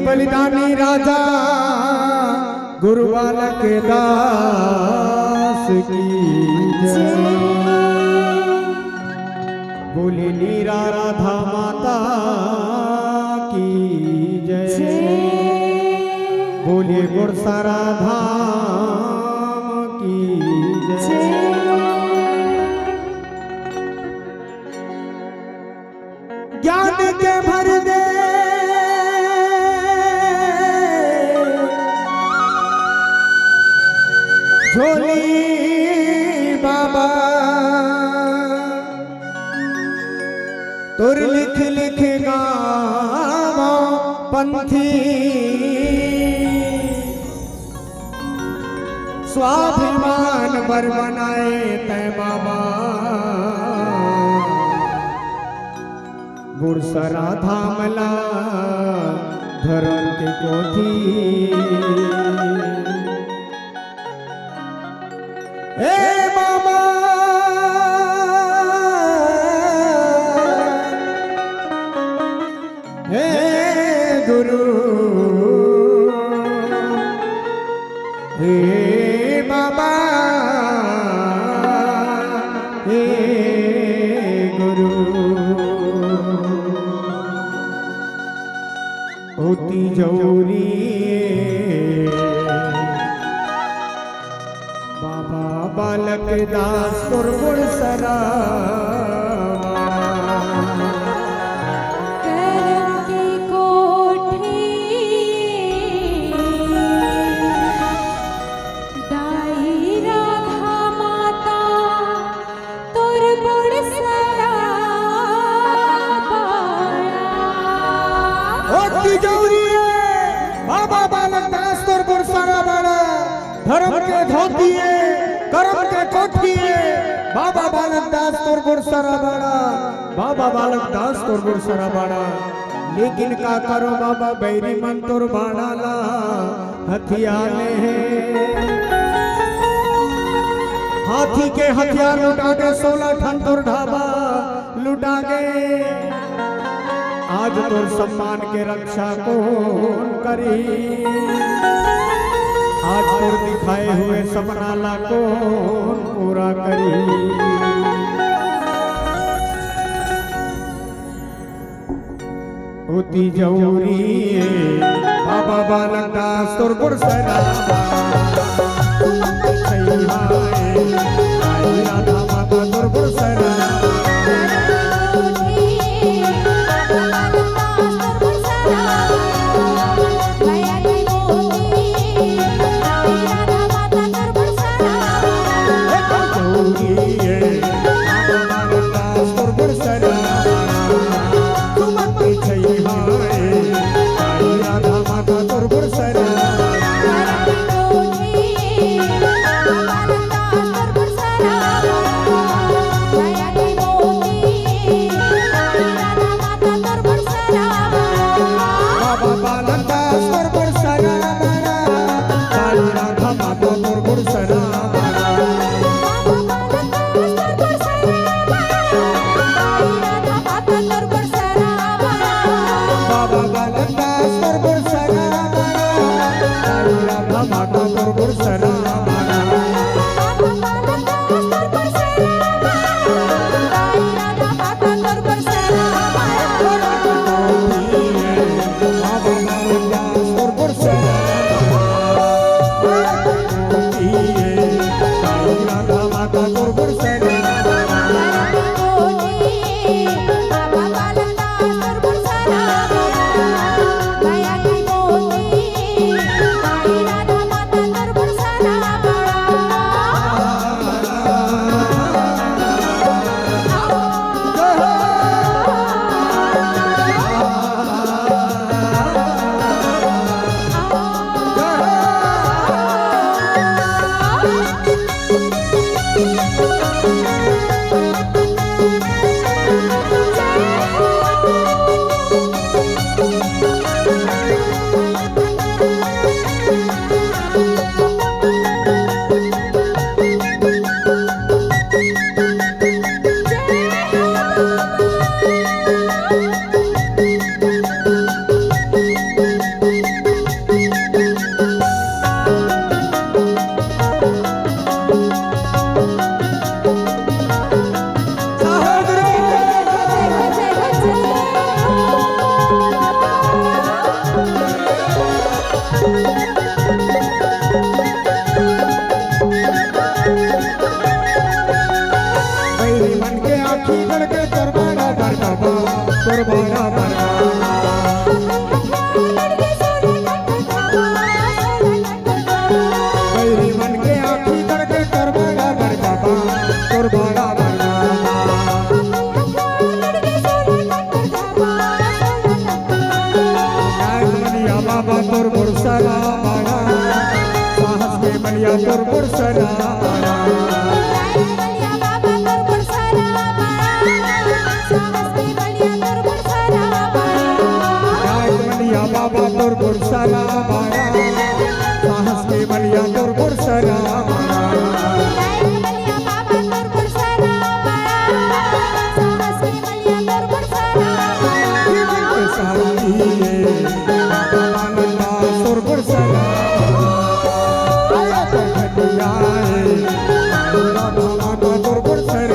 बलिदानी राजा गुरु बालक दास की जय। बोले नीरा राधा माता की जय। बोले गुरसारा धाम की जय। ज्ञान के भर दे झोली बाबा, तुर लिख लिख गावा पंथी, स्वाभिमान बर बनाए तय बाबा। गुरसरा धामला धर्म के कोठी, हे बाबा हे गुरु, हे बाबा हे गुरु। होती जौरी बाबा बालक दास गुरु सरा, बाबा बालक दास तुर गुरसारा बाड़ा, धर्म के धोतिए कर्म के कोठिए। बाबा बालक दास तुर गुरसारा बाड़ा, बाबा बालक दास तुर गुरसारा बाड़ा। लेकिन का करो बाबा बैरी मन तुर बाड़ा ला हथियार है। हाथी के हथियार लुटा के 16 ठन तुर ढाबा लुटा गए। आज तोर सम्मान के रक्षा कौन करी, आज तोर दिखाए हुए सपना ला कौन पूरा करी। होती जौरी बाबा बालक दास तुर गुरसरा, राधा माता तुर गुरसरा। Yeah. बड़ा बड़ा गैरी मन के आँखी करके कर बड़ा बड़ा तोर बड़ा बड़ा मनिया बाबा तोर बुरसरा बड़ा साहस के मनिया तोर बुरसरा बड़ा बाबा तोर बुरसरा बड़ा साहस के मनिया तोर बुरसरा बड़ा तोर बुरसरा तोर बुरसरा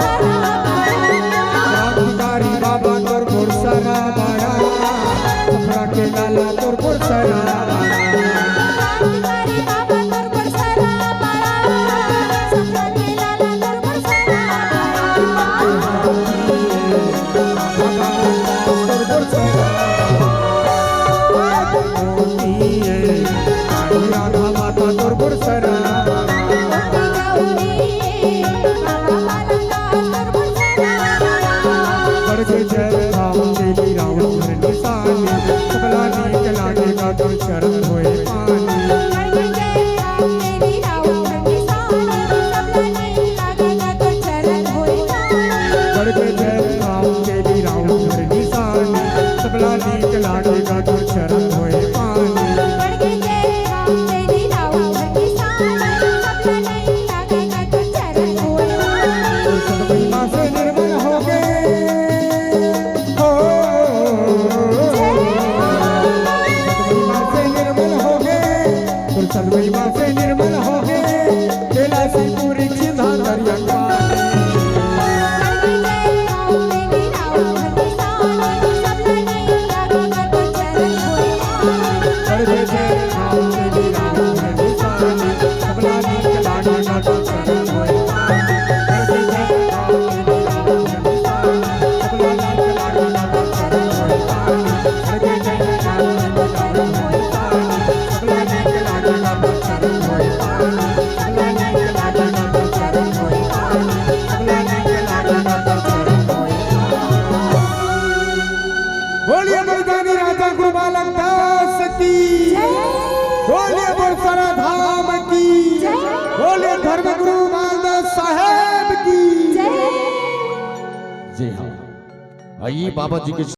Bye. कुशल महिमा से निर्मल हो गए कैलाशी पूरी चिन्हा दरिया बोलिए मर्दानी राजा गुरु बालक दास की, बोलिए बरसरा धाम की, बोलिए धर्म गुरु मालदास साहेब की। जी हाँ, आइए बाबा जी के